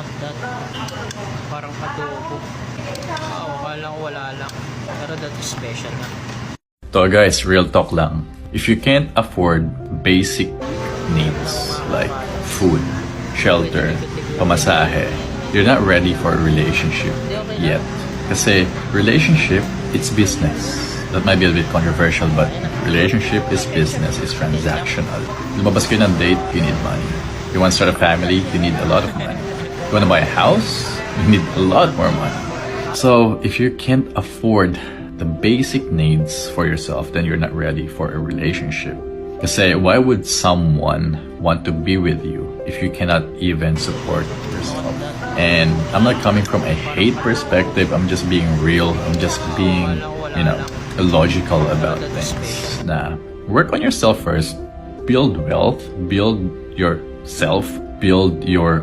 have that. Parang adobo. Akala ko wala lang. Pero that is special na. So guys, real talk lang. If you can't afford basic needs like food, shelter, pamasahe, you're not ready for a relationship yet. Kasi relationship, it's business. That might be a bit controversial, but relationship is business, it's transactional. Lumabas kayo ng date, you need money. You want to start a family, you need a lot of money. You want to buy a house, you need a lot more money. So if you can't afford the basic needs for yourself, then you're not ready for a relationship. Kasi why would someone want to be with you if you cannot even support yourself? And I'm not coming from a hate perspective, I'm just being real, I'm just being, illogical about things. Nah, work on yourself first, build wealth, build yourself, build your